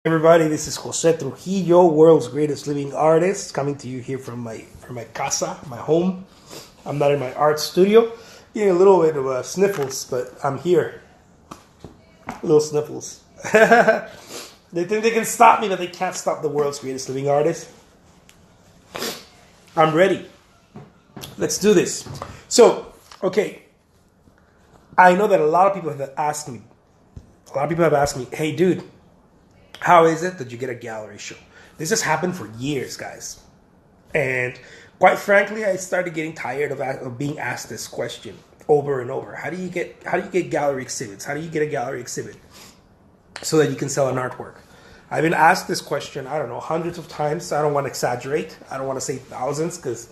Everybody, this is Jose Trujillo, world's greatest living artist, coming to you here from my casa, my home. I'm not in my art studio. Getting a little bit of sniffles, but I'm here. Little sniffles. They think they can stop me, but they can't stop the world's greatest living artist. I'm ready. Let's do this. So, okay. I know that a lot of people have asked me. Hey, dude, how is it that you get a gallery show? This has happened for years, guys. And quite frankly, I started getting tired of being asked this question over and over. How do you get gallery exhibits? How do you get a gallery exhibit so that you can sell an artwork? I've been asked this question, I don't know, hundreds of times. I don't want to exaggerate. I don't want to say thousands because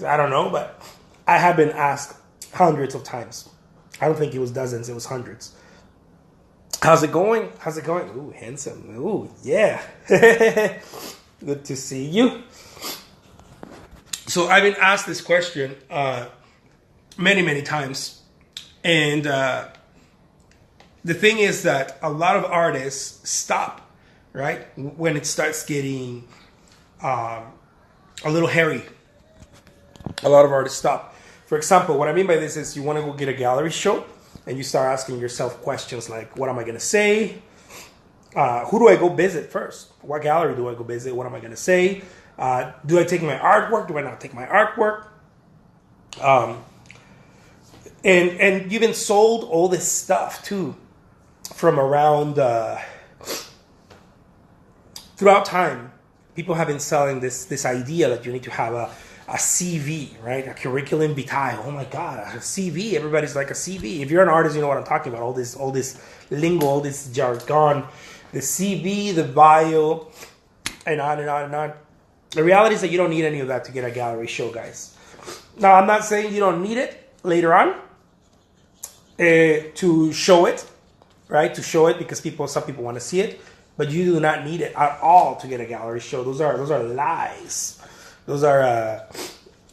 I don't know, but I have been asked hundreds of times. I don't think it was dozens, it was hundreds. How's it going? Ooh, handsome. Ooh, yeah. Good to see you. So I've been asked this question many, many times. And the thing is that a lot of artists stop, right? When it starts getting a little hairy. A lot of artists stop. For example, what I mean by this is you want to go get a gallery show. And you start asking yourself questions like, what am I going to say? Who do I go visit first? What gallery do I go visit? What am I going to say? Do I take my artwork? Do I not take my artwork? And you've been sold all this stuff too from around, throughout time. People have been selling this idea that you need to have a CV, right? A curriculum vitae. Oh my God, a CV. Everybody's like a CV. If you're an artist, you know what I'm talking about. All this lingo, all this jargon, the CV, the bio, and on and on and on. The reality is that you don't need any of that to get a gallery show, guys. Now, I'm not saying you don't need it later on to show it, right? To show it because some people want to see it, but you do not need it at all to get a gallery show. Those are lies. Those are,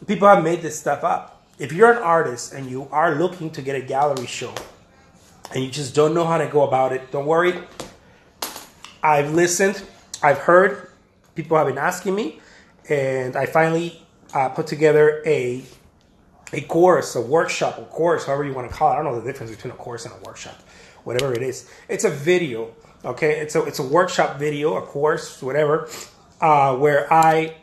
people have made this stuff up. If you're an artist and you are looking to get a gallery show and you just don't know how to go about it, don't worry. I've listened, I've heard, people have been asking me, and I finally put together a course, a workshop, a course, however you want to call it. I don't know the difference between a course and a workshop, whatever it is. It's a video, okay? It's a workshop video, a course, whatever, where I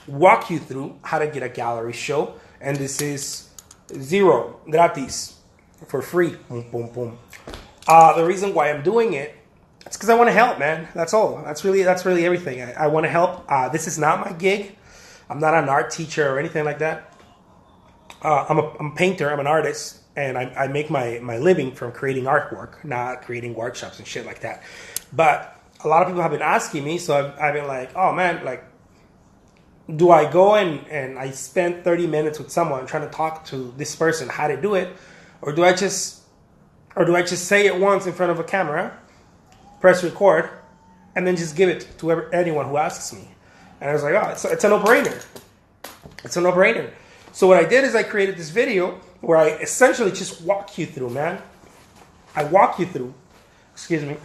walk you through how to get a gallery show, and this is zero, gratis, for free. Boom, boom, boom. The reason why I'm doing it, it's because I want to help, man. That's all. That's really everything. I want to help. This is not my gig. I'm not an art teacher or anything like that. I'm a painter. I'm an artist, and I make my living from creating artwork, not creating workshops and shit like that. But a lot of people have been asking me, so I've been like, oh man, like, do I go and I spend 30 minutes with someone trying to talk to this person how to do it, or do I just say it once in front of a camera, press record, and then just give it to anyone who asks me? And I was like, oh, it's a no-brainer. It's a no-brainer. So what I did is I created this video where I essentially just walk you through, man. I walk you through. Excuse me.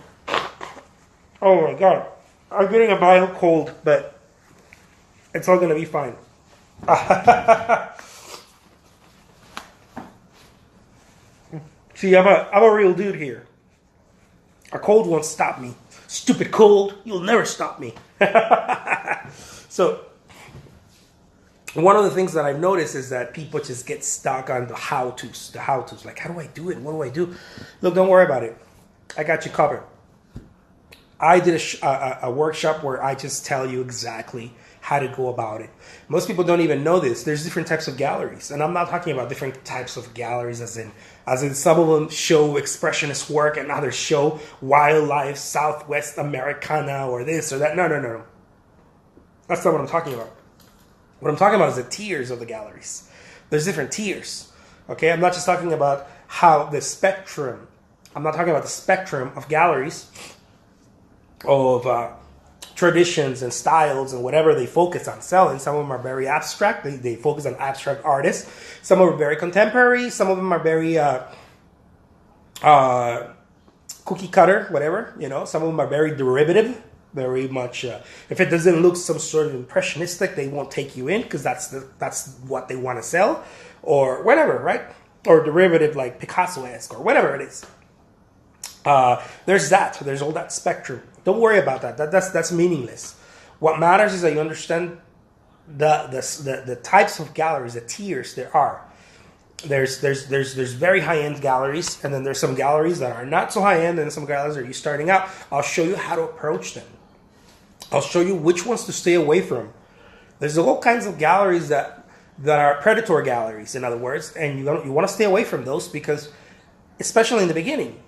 Oh my God, I'm getting a mild cold, but it's all gonna be fine. See, I'm a real dude here. A cold won't stop me. Stupid cold, you'll never stop me. So, one of the things that I've noticed is that people just get stuck on the how-tos. Like, how do I do it? What do I do? Look, don't worry about it. I got you covered. I did a workshop where I just tell you exactly how to go about it. Most people don't even know this. There's different types of galleries, and I'm not talking about different types of galleries as in some of them show expressionist work and others show wildlife, Southwest Americana, or this or that. No. That's not what I'm talking about. What I'm talking about is the tiers of the galleries. There's different tiers. Okay, I'm not just talking about I'm not talking about the spectrum of galleries of traditions and styles and whatever they focus on selling. Some of them are very abstract. They focus on abstract artists. Some of them are very contemporary. Some of them are very cookie cutter, whatever. Some of them are very derivative, very much. If it doesn't look some sort of impressionistic, they won't take you in because that's what they want to sell, or whatever, right? Or derivative like Picasso-esque or whatever it is. There's that. There's all that spectrum. Don't worry about that. That's meaningless. What matters is that you understand the types of galleries, the tiers there are. There's very high-end galleries, and then there's some galleries that are not so high-end, and some galleries that are you starting out. I'll show you how to approach them. I'll show you which ones to stay away from. There's all kinds of galleries that are predator galleries, in other words, and you want to stay away from those because, especially in the beginning.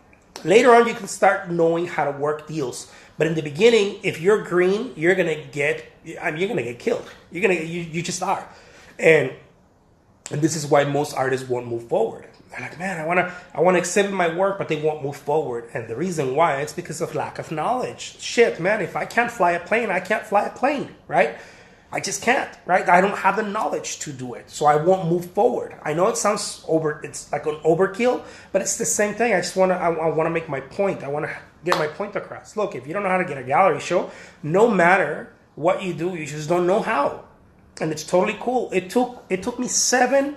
Later on, you can start knowing how to work deals. But in the beginning, if you're green, you're gonna get killed. You just are, and this is why most artists won't move forward. They're like, man, I wanna exhibit my work, but they won't move forward. And the reason why is because of lack of knowledge. Shit, man, if I can't fly a plane, I can't fly a plane, right? I just can't, right? I don't have the knowledge to do it, so I won't move forward. I know it sounds it's like an overkill, but it's the same thing. I want to make my point. I want to get my point across. Look, if you don't know how to get a gallery show, no matter what you do, you just don't know how, and it's totally cool. It took me seven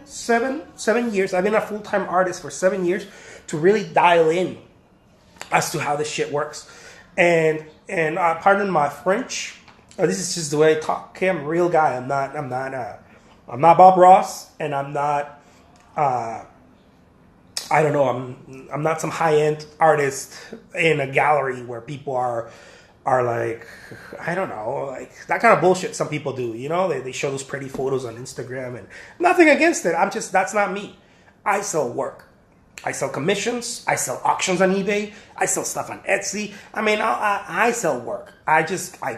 years. I've been a full-time artist for 7 years to really dial in as to how this shit works. And pardon my French. This is just the way I talk. Okay, I'm a real guy. I'm not Bob Ross, and I'm not. I don't know. I'm not some high-end artist in a gallery where people are like, I don't know, like that kind of bullshit. Some people do. They show those pretty photos on Instagram, and nothing against it. that's not me. I sell work. I sell commissions. I sell auctions on eBay. I sell stuff on Etsy. I mean, I sell work. I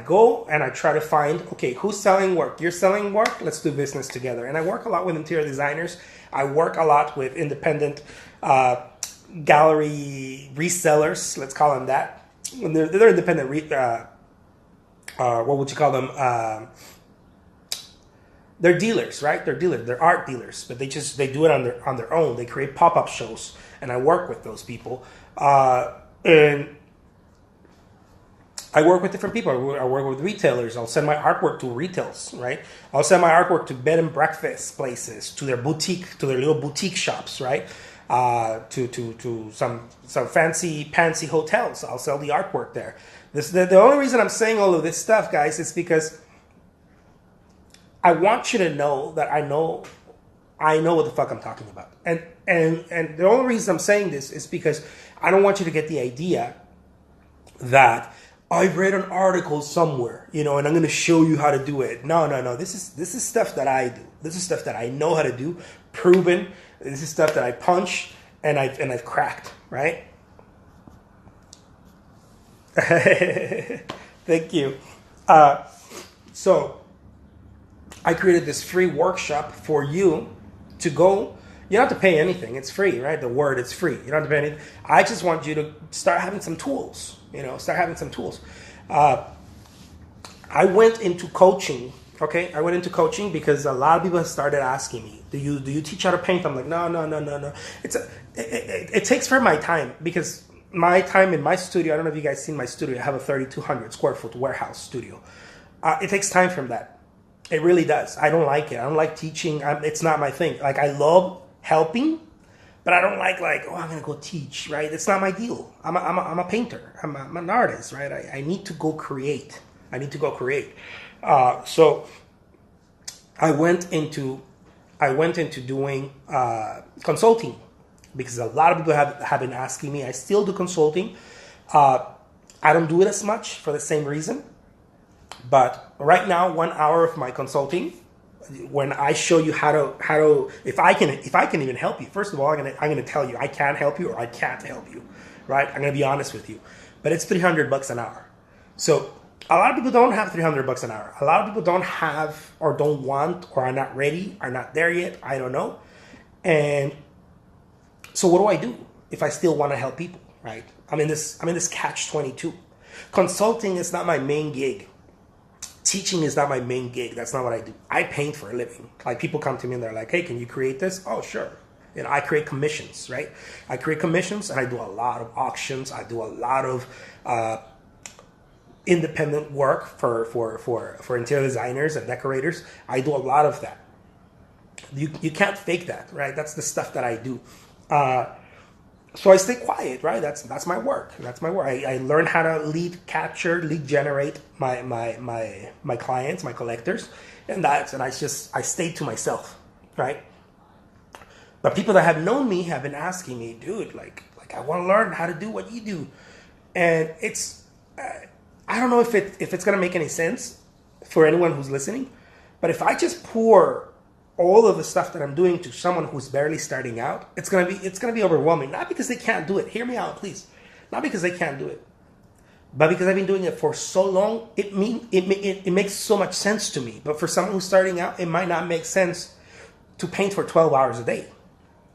go and I try to find, okay, who's selling work? You're selling work? Let's do business together. And I work a lot with interior designers. I work a lot with independent gallery resellers. Let's call them that. They're independent. What would you call them? They're dealers, right? They're dealers. They're art dealers, but they do it on their own. They create pop-up shows, and I work with those people. And I work with different people. I work with retailers. I'll send my artwork to retails, right? I'll send my artwork to bed and breakfast places, to their little boutique shops, right? To some fancy pantsy hotels. I'll sell the artwork there. The only reason I'm saying all of this stuff, guys, is because I want you to know that I know what the fuck I'm talking about. And the only reason I'm saying this is because I don't want you to get the idea that I've read an article somewhere, and I'm going to show you how to do it. No. This is stuff that I do. This is stuff that I know how to do, proven. This is stuff that I punch and I've cracked, right? Thank you. So I created this free workshop for you to go. You don't have to pay anything. It's free, right? The word, it's free. You don't have to pay anything. I just want you to start having some tools, I went into coaching, okay? I went into coaching because a lot of people have started asking me, do you teach how to paint? I'm like, no. It takes for my time because my time in my studio, I don't know if you guys seen my studio. I have a 3,200 square foot warehouse studio. It takes time from that. It really does. I don't like it. I don't like teaching. It's not my thing. Like, I love helping, but I don't like, I'm going to go teach, right? It's not my deal. I'm a painter. I'm an artist, right? I need to go create. So I went into doing consulting because a lot of people have been asking me. I still do consulting. I don't do it as much for the same reason. But right now, 1 hour of my consulting, when I show you how to if I can even help you. First of all, I'm gonna tell you I can help you or I can't help you, right? I'm gonna be honest with you, but it's $300 an hour. So a lot of people don't have $300 an hour. A lot of people don't have or don't want or are not ready, are not there yet. I don't know. And so what do I do if I still want to help people, right? I'm in this catch-22. Consulting is not my main gig. Teaching is not my main gig. That's not what I do. I paint for a living. Like, people come to me and they're like, hey, can you create this? Oh, sure. You know, I create commissions, right? I create commissions, and I do a lot of auctions. I do a lot of independent work for interior designers and decorators. I do a lot of that. You can't fake that, right? That's the stuff that I do. So I stay quiet, right? That's my work. That's my work. I learn how to lead generate my clients, my collectors, and I stay to myself, right? But people that have known me have been asking me, dude, like I want to learn how to do what you do, and it's I don't know if it's gonna make any sense for anyone who's listening, but if I just pour all of the stuff that I'm doing to someone who's barely starting out, it's gonna be overwhelming. Not because they can't do it. Hear me out, please. Not because they can't do it, but because I've been doing it for so long. It makes so much sense to me. But for someone who's starting out, it might not make sense to paint for 12 hours a day.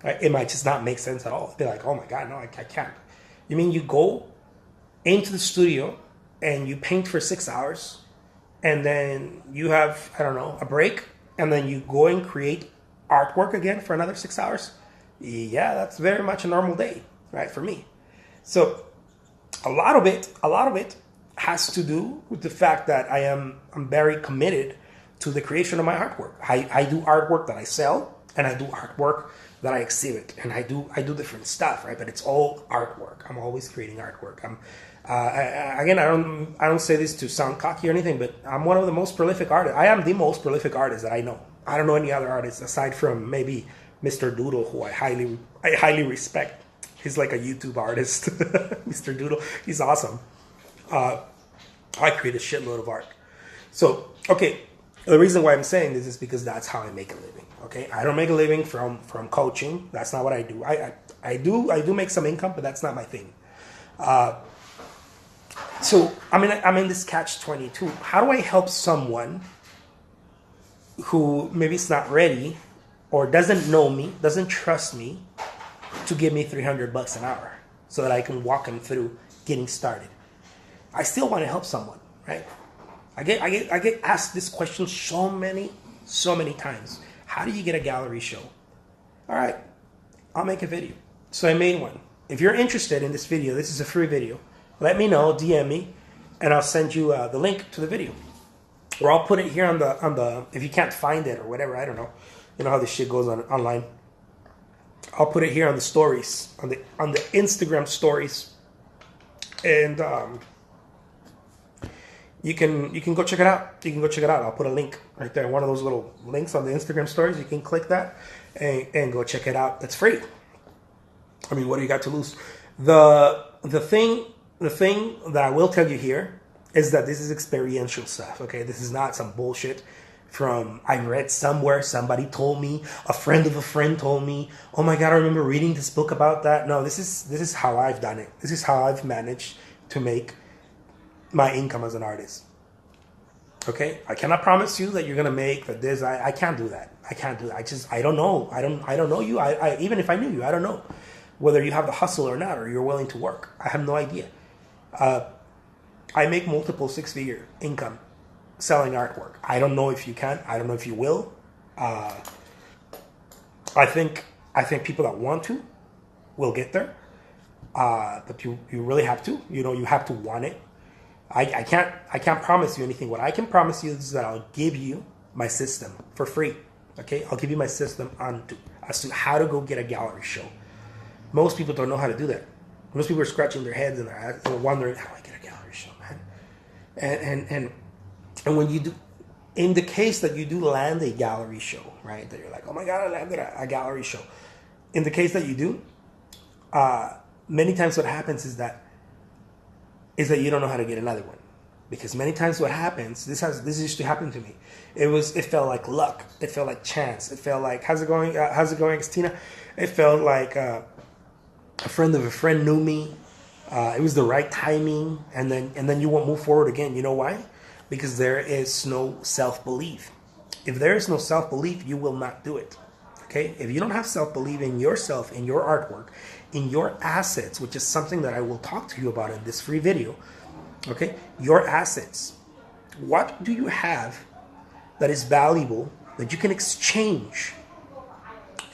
Right? It might just not make sense at all. Be like, oh my God, no, I can't. You mean you go into the studio and you paint for 6 hours, and then you have, I don't know, a break, and then you go and create artwork again for another 6 hours? Yeah, that's very much a normal day, right, for me. So a lot of it has to do with the fact that I'm very committed to the creation of my artwork. I do artwork that I sell, and I do artwork that I exhibit, and I do different stuff, right? But it's all artwork. I'm always creating artwork. I don't say this to sound cocky or anything, but I'm one of the most prolific artists. I am the most prolific artist that I know. I don't know any other artist aside from maybe Mr. Doodle, who I highly respect. He's like a YouTube artist. Mr. Doodle, he's awesome. I create a shitload of art. So, okay, the reason why I'm saying this is because that's how I make a living. Okay, I don't make a living from coaching. That's not what I do. I do make some income, but that's not my thing. So I'm in this catch-22. How do I help someone who maybe is not ready or doesn't know me, doesn't trust me, to give me $300 an hour so that I can walk them through getting started? I still want to help someone, right? I get asked this question so many times. How do you get a gallery show? All right, I'll make a video. So I made one. If you're interested in this video, this is a free video. Let me know, DM me, and I'll send you the link to the video. Or I'll put it here on the if you can't find it or whatever, I don't know. You know how this shit goes online. I'll put it here on the stories, on the Instagram stories, and you can go check it out. You can go check it out. I'll put a link right there, one of those little links on the Instagram stories. You can click that and go check it out. It's free. I mean, what do you got to lose? The thing that I will tell you here is that this is experiential stuff. Okay, this is not some bullshit from I read somewhere, somebody told me, a friend of a friend told me, oh my God, I remember reading this book about that. No, this is how I've done it. This is how I've managed to make my income as an artist. Okay, I cannot promise you that you're gonna make that. This I can't do that. I can't do that. I don't know. I don't know you. I even if I knew you, I don't know whether you have the hustle or not, or you're willing to work. I have no idea. I make multiple six-figure income selling artwork. I don't know if you can. I don't know if you will. I think people that want to will get there. But you really have to. You know, you have to want it. I can't promise you anything. What I can promise you is that I'll give you my system for free. Okay, I'll give you my system as to how to go get a gallery show. Most people don't know how to do that. Most people are scratching their heads and they're wondering, how do I get a gallery show, man? And when you do, in the case that you do land a gallery show, right? That you're like, oh my God, I landed a gallery show. In the case that you do, many times what happens is that you don't know how to get another one. Because many times what happens, this used to happen to me. It felt like luck. It felt like chance. It felt like, how's it going, Christina? It felt like a friend of a friend knew me. It was the right timing, and then you won't move forward again. You know why? Because there is no self-belief. If there is no self-belief, you will not do it. Okay? If you don't have self-belief in yourself, in your artwork, in your assets, which is something that I will talk to you about in this free video. Okay? Your assets. What do you have that is valuable that you can exchange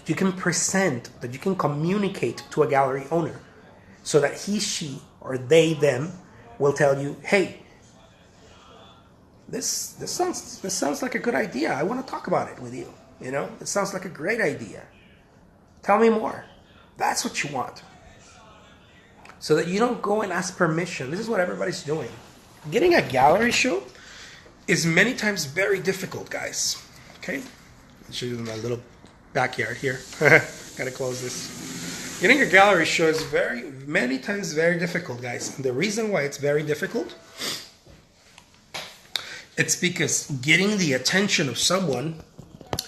you can present, that you can communicate to a gallery owner so that he, she, or they, them will tell you, hey, this sounds like a good idea. I want to talk about it with you. You know, it sounds like a great idea. Tell me more. That's what you want. So that you don't go and ask permission. This is what everybody's doing. Getting a gallery show is many times very difficult, guys. Okay? I'll show you my little backyard here. Gotta close this. Getting a gallery show is many times very difficult, guys. And the reason why it's very difficult, it's because getting the attention of someone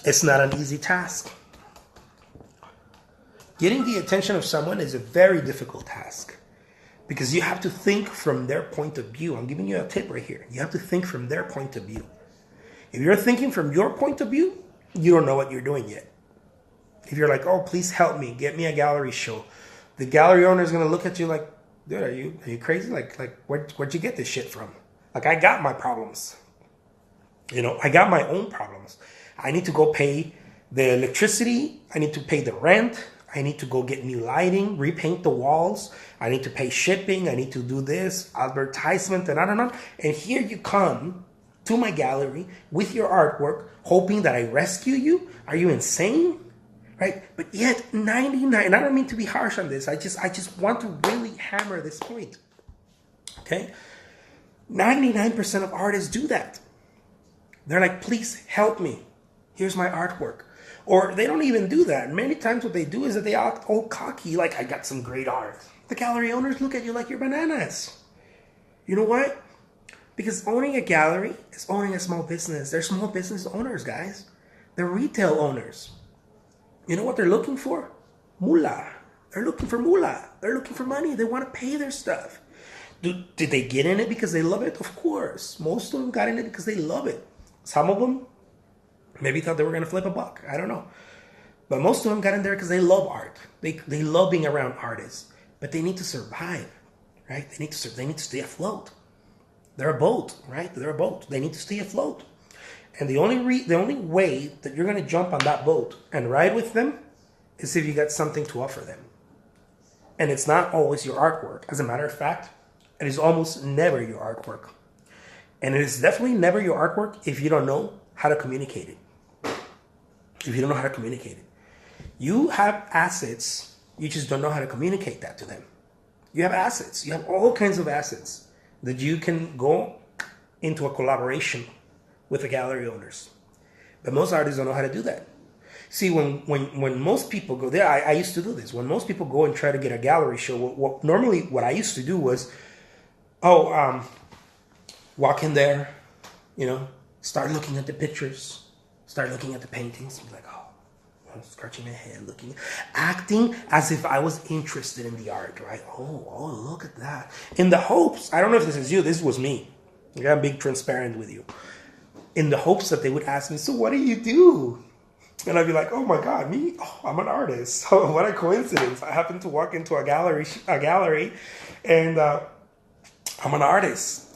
is not an easy task. Getting the attention of someone is a very difficult task because you have to think from their point of view. I'm giving you a tip right here. You have to think from their point of view. If you're thinking from your point of view, you don't know what you're doing yet. If you're like, oh, please help me, get me a gallery show, the gallery owner is going to look at you like, dude, are you crazy? Like where'd you get this shit from? Like, I got my problems. You know, I got my own problems. I need to go pay the electricity. I need to pay the rent. I need to go get new lighting, repaint the walls. I need to pay shipping. I need to do this, advertisement, and on and on. And here you come to my gallery with your artwork, hoping that I rescue you. Are you insane? Right? But yet 99, and I don't mean to be harsh on this. I just want to really hammer this point. Okay? 99% of artists do that. They're like, please help me. Here's my artwork. Or they don't even do that. Many times what they do is that they act all cocky, like, I got some great art. The gallery owners look at you like you're bananas. You know what? Because owning a gallery is owning a small business. They're small business owners, guys. They're retail owners. You know what they're looking for? Moolah. They're looking for moolah. They're looking for money. They want to pay their stuff. Did they get in it because they love it? Of course. Most of them got in it because they love it. Some of them maybe thought they were going to flip a buck. I don't know. But most of them got in there because they love art. They love being around artists. But they need to survive, right? They need to stay afloat. They're a boat, right? They're a boat. They need to stay afloat. And the only way that you're going to jump on that boat and ride with them is if you got something to offer them. And it's not always your artwork. As a matter of fact, it is almost never your artwork. And it is definitely never your artwork if you don't know how to communicate it. If you don't know how to communicate it. You have assets, you just don't know how to communicate that to them. You have assets. You have all kinds of assets that you can go into a collaboration with the gallery owners. But most artists don't know how to do that. See, when most people go there, I used to do this. When most people go and try to get a gallery show, normally what I used to do was, walk in there, you know, start looking at the pictures, start looking at the paintings, be like, I'm scratching my head, acting as if I was interested in the art, right? Oh, look at that. In the hopes, I don't know if this is you, this was me. I'm being transparent with you. In the hopes that they would ask me, so what do you do? And I'd be like, oh my God, me? Oh, I'm an artist. Oh, what a coincidence. I happened to walk into a gallery and I'm an artist.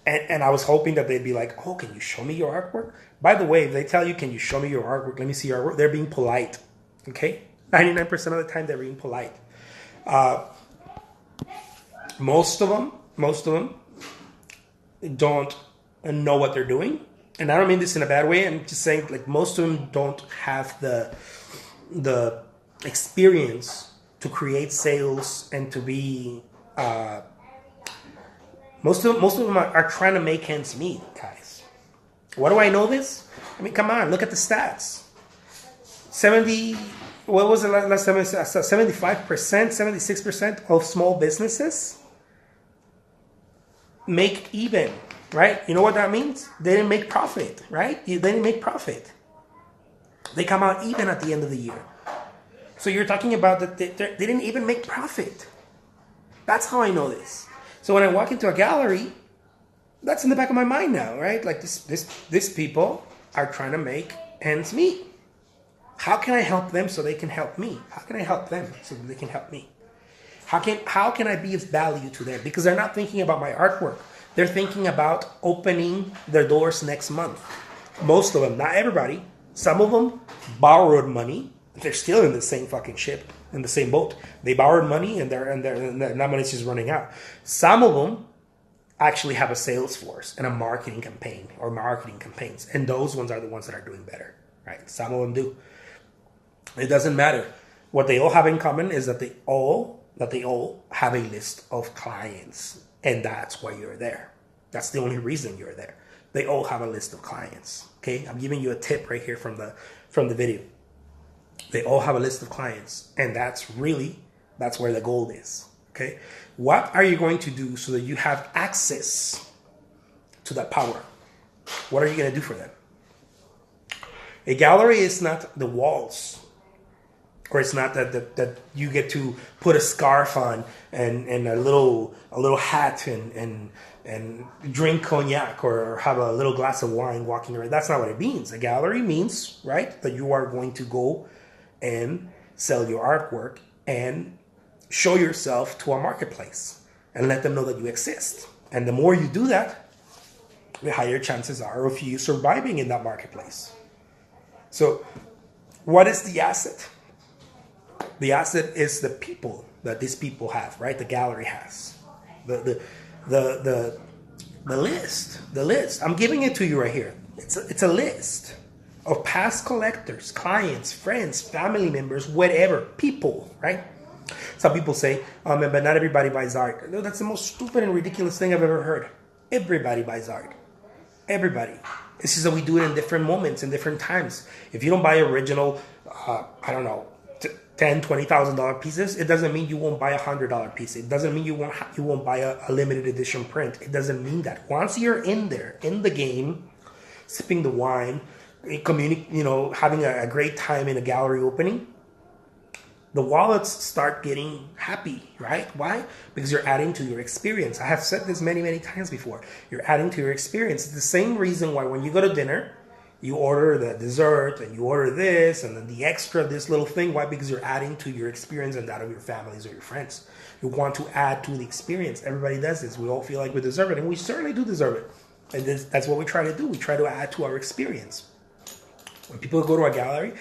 And I was hoping that they'd be like, oh, can you show me your artwork? By the way, if they tell you, can you show me your artwork? Let me see your artwork. They're being polite, okay? 99% of the time, they're being polite. Most of them don't know what they're doing. And I don't mean this in a bad way. I'm just saying, like, most of them don't have the experience to create sales and to be... Most of them are trying to make ends meet, guys. What do I know this? I mean, come on, look at the stats. 75%, 76% of small businesses make even, right? You know what that means? They didn't make profit, right? They didn't make profit. They come out even at the end of the year. So you're talking about that they didn't even make profit. That's how I know this. So when I walk into a gallery, that's in the back of my mind now, right? Like these people are trying to make ends meet. How can I help them so they can help me? How can I help them so that they can help me? How can I be of value to them? Because they're not thinking about my artwork. They're thinking about opening their doors next month. Most of them, not everybody. Some of them borrowed money. They're still in the same fucking ship, in the same boat. They borrowed money and that money's just running out. Some of them actually have a sales force and a marketing campaign or marketing campaigns, and those ones are the ones that are doing better, right? Some of them do. It doesn't matter. What they all have in common is that they all have a list of clients, and that's why you're there. That's the only reason you're there. They all have a list of clients. Okay, I'm giving you a tip right here from the video. They all have a list of clients, and that's where the gold is. Okay, what are you going to do so that you have access to that power? What are you going to do for them? A gallery is not the walls, or it's not that you get to put a scarf on and a little hat and drink cognac or have a little glass of wine walking around. That's not what it means. A gallery means, right, that you are going to go and sell your artwork and show yourself to a marketplace and let them know that you exist. And the more you do that, the higher chances are of you surviving in that marketplace. So what is the asset? The asset is the people that these people have, right? The gallery has. The list. I'm giving it to you right here. It's a list of past collectors, clients, friends, family members, whatever, people, right? Some people say, but not everybody buys art. No, that's the most stupid and ridiculous thing I've ever heard. Everybody buys art. Everybody. It's just that we do it in different moments, in different times. If you don't buy original, $10,000, $20,000 pieces, it doesn't mean you won't buy $100 piece. It doesn't mean you won't buy a limited edition print. It doesn't mean that. Once you're in there, in the game, sipping the wine, having a great time in a gallery opening, the wallets start getting happy, right? Why? Because you're adding to your experience. I have said this many, many times before. You're adding to your experience. It's the same reason why when you go to dinner, you order the dessert and you order this and then the extra, this little thing. Why? Because you're adding to your experience and that of your families or your friends. You want to add to the experience. Everybody does this. We all feel like we deserve it, and we certainly do deserve it. And that's what we try to do. We try to add to our experience. When people go to a gallery,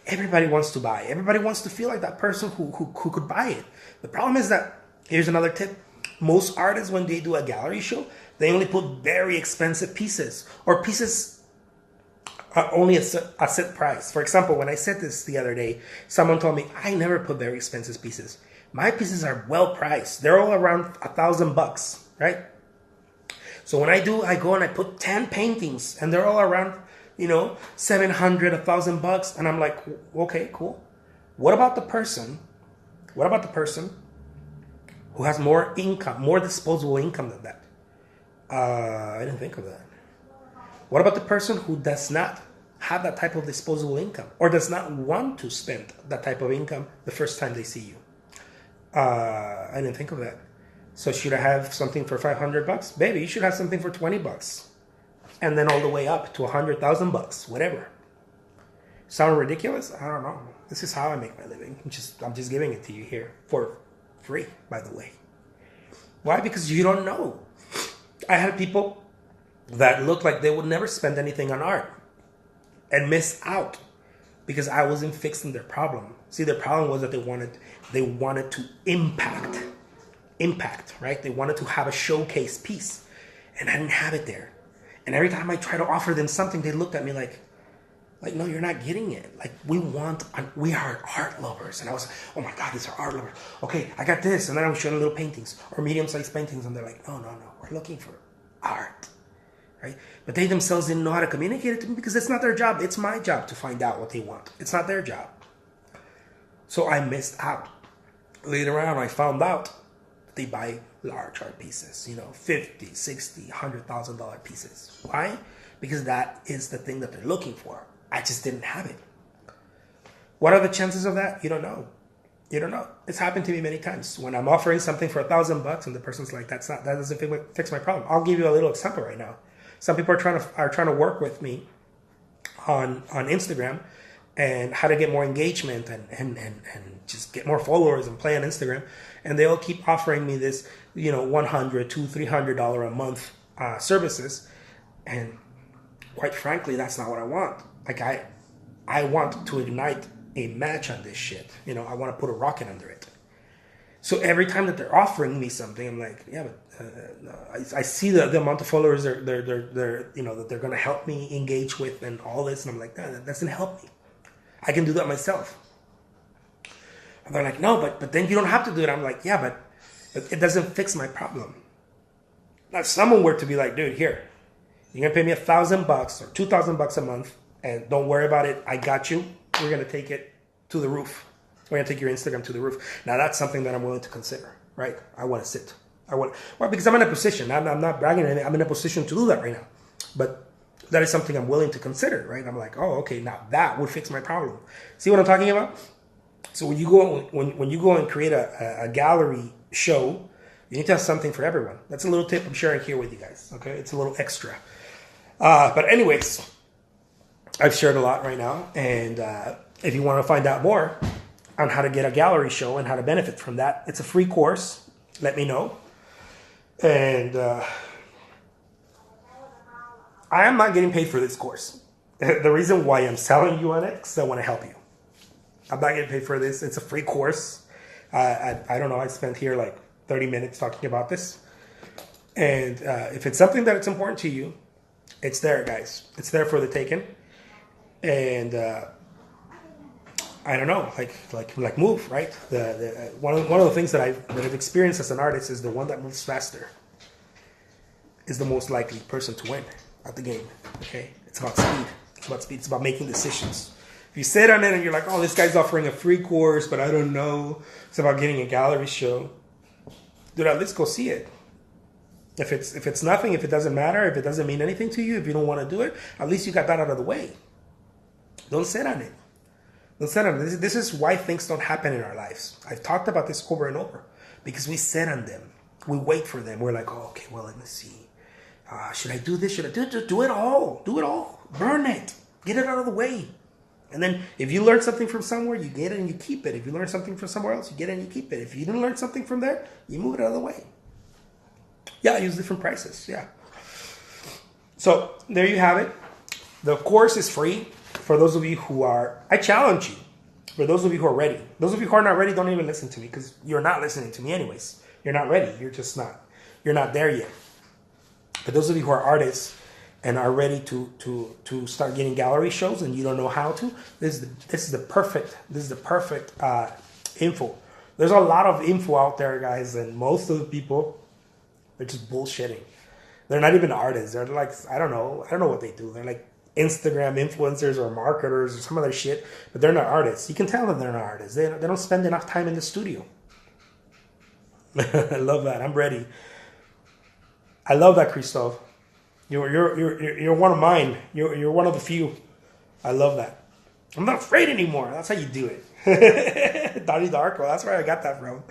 everybody wants to buy. Everybody wants to feel like that person who could buy it. The problem is that, here's another tip. Most artists, when they do a gallery show, they only put very expensive pieces or pieces only a set price. For example, when I said this the other day, someone told me, I never put very expensive pieces. My pieces are well priced. They're all around $1,000, right? So when I go and I put 10 paintings and they're all around, $700, $1,000, and I'm like, okay, cool. What about the person who has more income, more disposable income than that? I didn't think of that. What about the person who does not have that type of disposable income or does not want to spend that type of income the first time they see you? I didn't think of that. So should I have something for $500? Baby, you should have something for $20. And then all the way up to $100,000, whatever. Sound ridiculous? I don't know. This is how I make my living. I'm just giving it to you here for free, by the way. Why? Because you don't know. I had people that looked like they would never spend anything on art and miss out because I wasn't fixing their problem. See, their problem was that they wanted to impact, right? They wanted to have a showcase piece, and I didn't have it there. And every time I try to offer them something, they looked at me like, no, you're not getting it. Like, we are art lovers. And I was, oh my God, these are art lovers. Okay, I got this. And then I was showing little paintings or medium-sized paintings. And they're like, no, we're looking for art, right? But they themselves didn't know how to communicate it to me because it's not their job. It's my job to find out what they want. It's not their job. So I missed out. Later on, I found out that they buy large art pieces, $50,000, $60,000, $100,000 pieces. Why? Because that is the thing that they're looking for. I just didn't have it. What are the chances of that? You don't know. It's happened to me many times when I'm offering something for $1,000 and the person's like, that doesn't fix my problem. I'll give you a little example right now. Some people are trying to work with me on Instagram and how to get more engagement and just get more followers and play on Instagram. And they all keep offering me this, $100, $200, $300 a month services. And quite frankly, that's not what I want. Like I want to ignite a match on this shit. You know, I want to put a rocket under it. So every time that they're offering me something, I'm like, yeah, but I see the amount of followers they're you know, that they're gonna help me engage with and all this, and I'm like, no, that doesn't help me. I can do that myself. And they're like, no, but then you don't have to do it. I'm like, yeah, but it doesn't fix my problem. Now, if someone were to be like, dude, here, you're gonna pay me $1,000 or $2,000 a month, and don't worry about it. I got you. We're gonna take it to the roof. We're gonna take your Instagram to the roof. Now that's something that I'm willing to consider, right? I want to sit. Well, because I'm in a position. I'm not bragging or anything. I'm in a position to do that right now. But that is something I'm willing to consider, right? I'm like, oh, okay, now that would fix my problem. See what I'm talking about? So when you go and create a gallery show, you need to have something for everyone. That's a little tip I'm sharing here with you guys. Okay, it's a little extra. But anyways, I've shared a lot right now, and if you want to find out more on how to get a gallery show and how to benefit from that, it's a free course. Let me know. And I am not getting paid for this course. The reason why I'm selling you on it is because I want to help you. I'm not getting paid for this. It's a free course. I don't know. I spent here like 30 minutes talking about this. And if it's something that it's important to you, it's there, guys. It's there for the taking. And I don't know, like move, right? One of the things that I've experienced as an artist is the one that moves faster is the most likely person to win at the game. Okay, it's about speed. It's about speed. It's about making decisions. If you sit on it and you're like, oh, this guy's offering a free course, but I don't know. It's about getting a gallery show. Dude, at least go see it. If it's nothing, if it doesn't matter, if it doesn't mean anything to you, if you don't want to do it, at least you got that out of the way. Don't sit on it. Don't sit on it. This is why things don't happen in our lives. I've talked about this over and over. Because we sit on them. We wait for them. We're like, oh, okay, well, let me see. Should I do this? Should I do it? Do it all. Do it all. Burn it. Get it out of the way. And then if you learn something from somewhere, you get it and you keep it. If you learn something from somewhere else, you get it and you keep it. If you didn't learn something from there, you move it out of the way. Yeah, I use different prices. Yeah. So there you have it. The course is free for those of you who are, I challenge you, for those of you who are ready. Those of you who are not ready, don't even listen to me because you're not listening to me anyways. You're not ready. You're not there yet. But those of you who are artists and are ready to start getting gallery shows and you don't know how to, this is the perfect info. There's a lot of info out there, guys, and most of the people, they're just bullshitting. They're not even artists. They're like, I don't know what they do. They're like Instagram influencers or marketers or some other shit, but they're not artists. You can tell that they're not artists. They don't spend enough time in the studio. I love that. I'm ready. I love that, Christoph. You're one of mine. You're one of the few. I love that. I'm not afraid anymore. That's how you do it. Donnie Darko. That's where I got that from.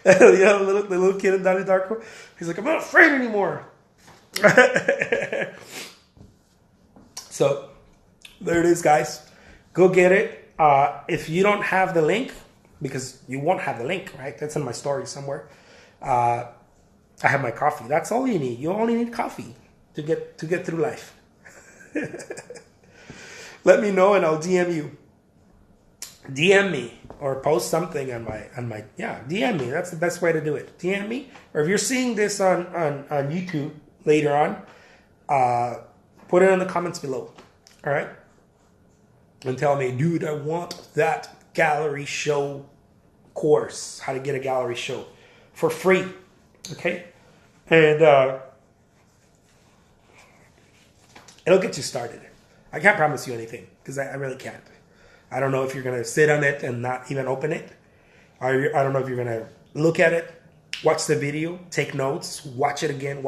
You know, the little kid in Donnie Darko. He's like, I'm not afraid anymore. So there it is, guys. Go get it. If you don't have the link, because you won't have the link, right? That's in my story somewhere. I have my coffee. That's all you need. You only need coffee to get through life. Let me know and I'll DM you. DM me or post something on my DM me. That's the best way to do it. DM me, or if you're seeing this on YouTube later on, put it in the comments below. All right, and tell me, dude, I want that gallery show course. How to get a gallery show for free. Okay, and it'll get you started. I can't promise you anything because I really can't. I don't know if you're going to sit on it and not even open it. I don't know if you're going to look at it, watch the video, take notes, watch it again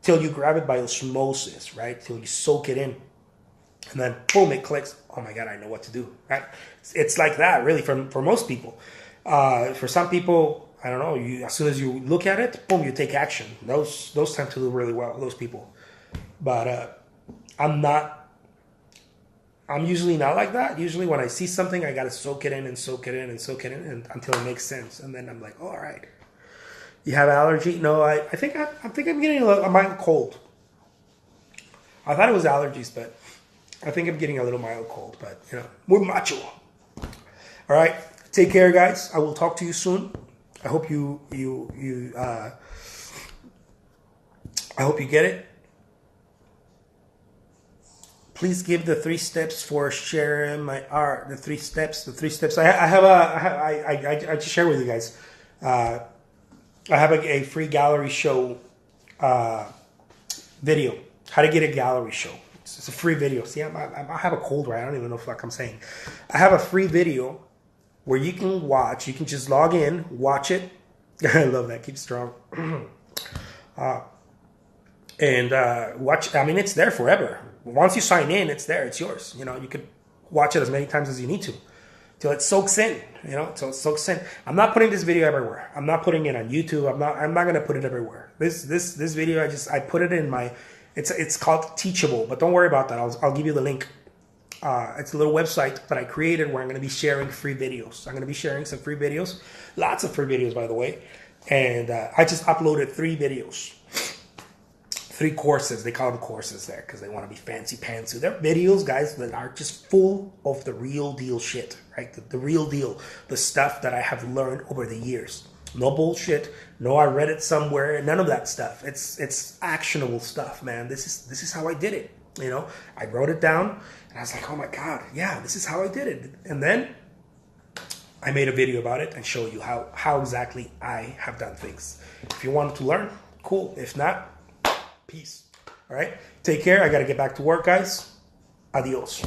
till you grab it by osmosis, right? Till you soak it in. And then, boom, it clicks. Oh, my God, I know what to do, right? It's like that, really, for most people. For some people, I don't know, as soon as you look at it, boom, you take action. Those tend to do really well, those people. But I'm usually not like that. Usually when I see something, I got to soak it in until it makes sense. And then I'm like, oh, all right. You have allergy? No, I think I'm getting a mild cold. I thought it was allergies, but I think I'm getting a little mild cold. But, you know, muy macho. All right. Take care, guys. I will talk to you soon. I hope I hope you get it. Please give the 3 steps for sharing my art. The 3 steps. I just share with you guys. I have a free gallery show video. How to get a gallery show. It's a free video. See, I have a cold right. I don't even know what I'm saying. I have a free video where you can watch. You can just log in, watch it. I love that. Keep strong. Watch. I mean, it's there forever. Once you sign in, it's there. It's yours. You know, you could watch it as many times as you need to till it soaks in. You know, till it soaks in. I'm not putting this video everywhere. I'm not putting it on YouTube. I'm not gonna put it everywhere. This video, I put it in my. It's called Teachable, but don't worry about that. I'll give you the link. It's a little website that I created where I'm going to be sharing free videos. I'm going to be sharing some free videos, lots of free videos, by the way. And I just uploaded 3 videos, 3 courses. They call them courses there because they want to be fancy pants. They're videos, guys, that are just full of the real deal shit, right? The real deal, the stuff that I have learned over the years. No bullshit. No, I read it somewhere. None of that stuff. It's actionable stuff, man. This is how I did it. You know, I wrote it down and I was like, oh my God, yeah, this is how I did it. And then I made a video about it and show you how exactly I have done things. If you wanted to learn, cool. If not, peace. All right. Take care. I got to get back to work, guys. Adios.